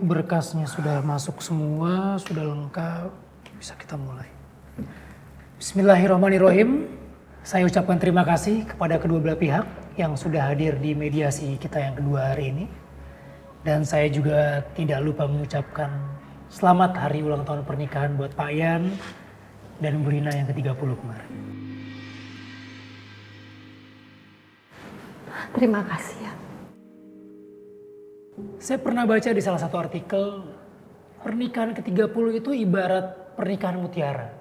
Baik, berkasnya sudah masuk semua, sudah lengkap. Bisa kita mulai. Bismillahirrahmanirrahim. Saya ucapkan terima kasih kepada kedua belah pihak yang sudah hadir di mediasi kita yang kedua hari ini. Dan saya juga tidak lupa mengucapkan selamat hari ulang tahun pernikahan buat Pak Ian dan Bu Rina yang ke-30 kemarin. Terima kasih ya. Saya pernah baca di salah satu artikel, pernikahan ke-30 itu ibarat pernikahan mutiara.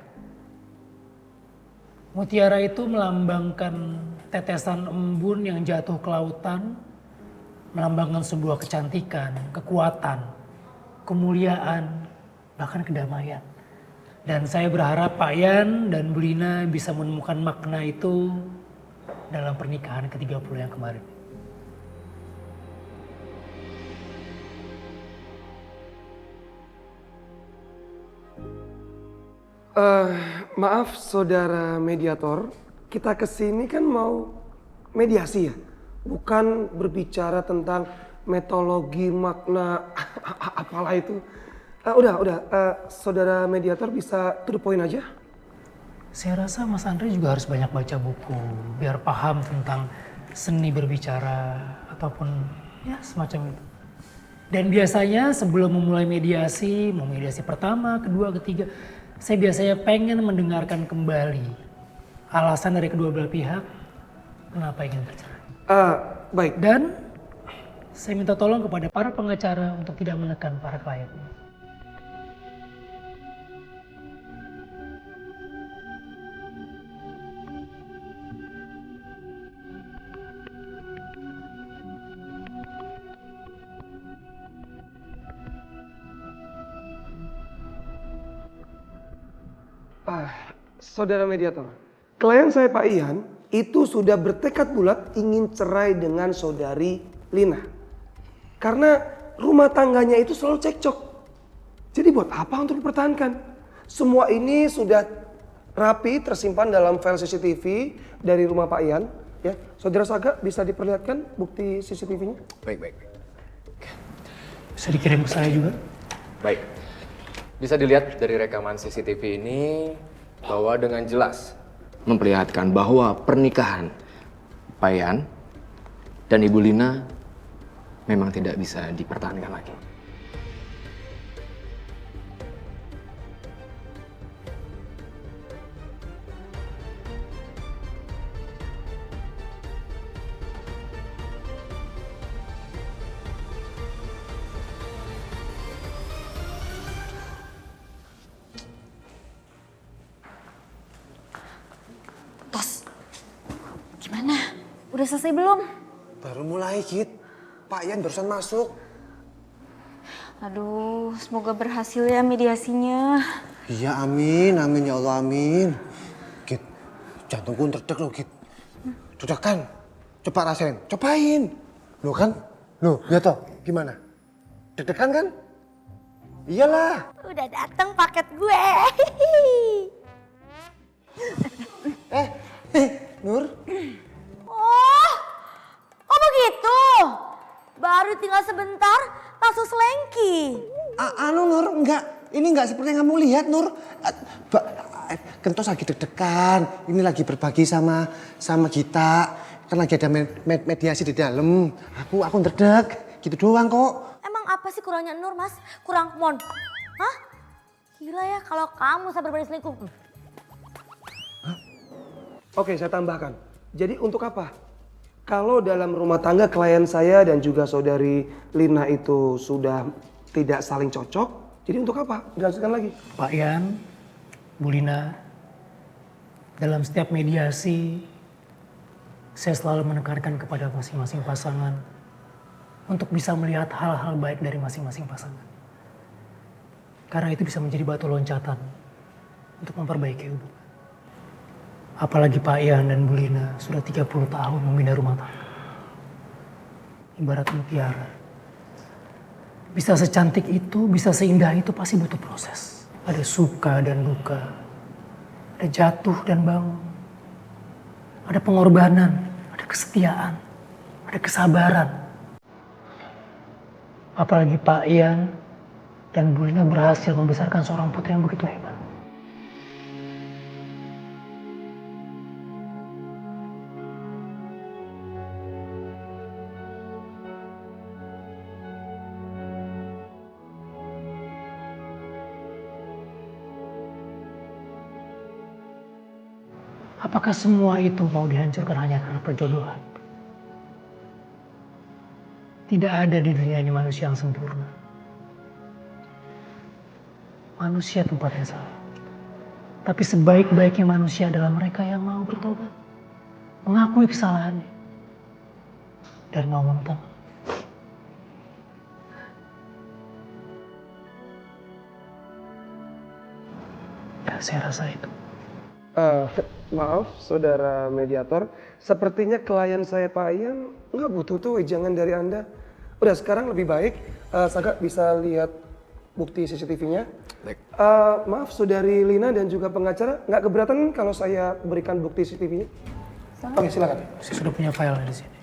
Mutiara itu melambangkan tetesan embun yang jatuh ke lautan, melambangkan sebuah kecantikan, kekuatan, kemuliaan, bahkan kedamaian. Dan saya berharap Pak Ian dan Bu Rina bisa menemukan makna itu dalam pernikahan ke-30 yang kemarin. Maaf saudara mediator, kita kesini kan mau mediasi ya? Bukan berbicara tentang metodologi, makna, apalah itu. Saudara mediator bisa to the point aja? Saya rasa Mas Andre juga harus banyak baca buku, biar paham tentang seni berbicara ataupun ya semacam itu. Dan biasanya sebelum memulai mediasi, mau mediasi pertama, kedua, ketiga, saya biasanya pengen mendengarkan kembali alasan dari kedua belah pihak kenapa ingin bercerai. Baik. Dan saya minta tolong kepada para pengacara untuk tidak menekan para kliennya. Saudara mediator, klien saya Pak Ian itu sudah bertekad bulat ingin cerai dengan saudari Lina. Karena rumah tangganya itu selalu cekcok. Jadi buat apa untuk dipertahankan? Semua ini sudah rapi tersimpan dalam file CCTV dari rumah Pak Ian. Ya, saudara Saga bisa diperlihatkan bukti CCTV-nya? Baik. Bisa dikirim ke saya juga? Baik. Bisa dilihat dari rekaman CCTV ini bahwa dengan jelas memperlihatkan bahwa pernikahan Pak Ian dan Ibu Lina memang tidak bisa dipertahankan lagi. Gimana? Udah selesai belum? Baru mulai, Kit. Pak Ian barusan masuk. Aduh, semoga berhasil ya mediasinya. Iya, amin ya Allah, amin. Kit, jantungku terdek loh, Kit. Dudakan, coba rasain, cobain. Loh kan? Loh, lihat toh, gimana? Deg-degan kan? Iyalah. Udah datang paket gue. Nur. Oh, kok begitu? Baru tinggal sebentar, langsung selengki. Nur, ini enggak seperti yang kamu lihat, Nur. Kentos lagi deg-degan. Ini lagi berbagi sama kita. Kan lagi ada mediasi di dalam. Aku ngedeg, gitu doang kok. Emang apa sih kurangnya Nur, Mas? Kurang mon? Hah? Gila ya kalau kamu sampai berani selingkuh. Oke, saya tambahkan. Jadi untuk apa? Kalau dalam rumah tangga klien saya dan juga saudari Lina itu sudah tidak saling cocok, jadi untuk apa? Jelaskan lagi. Pak Ian, Bu Lina, dalam setiap mediasi, saya selalu menekankan kepada masing-masing pasangan untuk bisa melihat hal-hal baik dari masing-masing pasangan. Karena itu bisa menjadi batu loncatan untuk memperbaiki hubungan. Apalagi Pak Ian dan Bu Lina sudah 30 tahun membina rumah tangga. Ibarat mutiara. Bisa secantik itu, bisa seindah itu pasti butuh proses. Ada suka dan duka. Ada jatuh dan bangun. Ada pengorbanan, ada kesetiaan, ada kesabaran. Apalagi Pak Ian Dan Bu Lina berhasil membesarkan seorang putri yang begitu hebat. Apakah semua itu mau dihancurkan hanya karena perjodohan? Tidak ada di dunia ini manusia yang sempurna. Manusia tempatnya salah. Tapi sebaik-baiknya manusia adalah mereka yang mau bertobat. Mengakui kesalahannya. Dan mau meminta maaf. Ya, saya rasa itu. Maaf, saudara mediator. Sepertinya klien saya Pak Ian nggak butuh tuh wejangan dari Anda. Udah sekarang lebih baik, Saga bisa lihat bukti CCTV-nya. Maaf, saudari Lina dan juga pengacara, nggak keberatan kalau saya berikan bukti CCTV-nya? Oke, silakan. Saya sudah punya file di sini.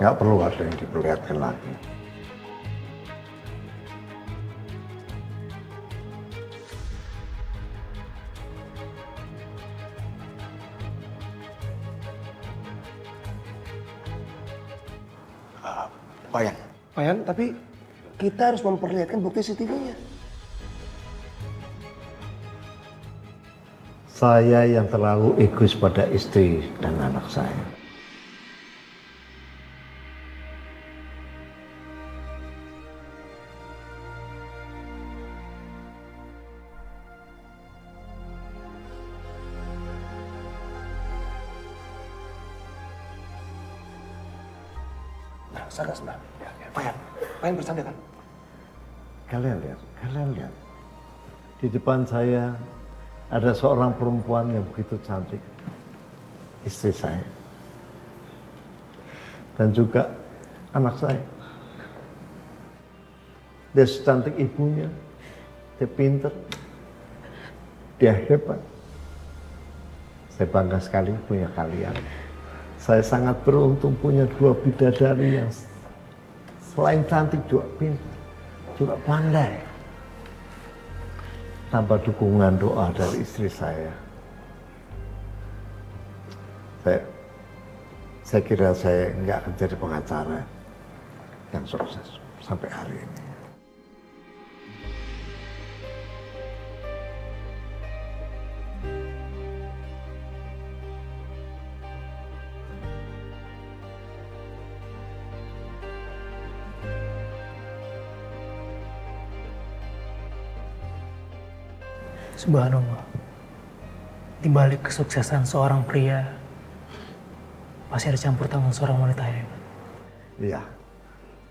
Nggak perlu ada yang diperlihatkan lagi. Pak Ian, tapi kita harus memperlihatkan bukti CCTV-nya. Saya yang terlalu egois pada istri dan anak saya. Saga sebentar. Pak Ian bercanda kan? Kalian lihat. Di depan saya ada seorang perempuan yang begitu cantik. Istri saya. Dan juga anak saya. Dia secantik ibunya. Dia pinter. Dia hebat. Saya bangga sekali punya kalian. Saya sangat beruntung punya dua bidadari yang selain cantik juga pintar, juga pandai. Tanpa dukungan doa dari istri saya kira saya nggak akan jadi pengacara yang sukses sampai hari ini. Subhanallah. Di balik kesuksesan seorang pria, pasti ada campur tangan seorang wanita hebat. Iya,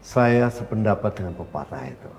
saya sependapat dengan pepatah itu.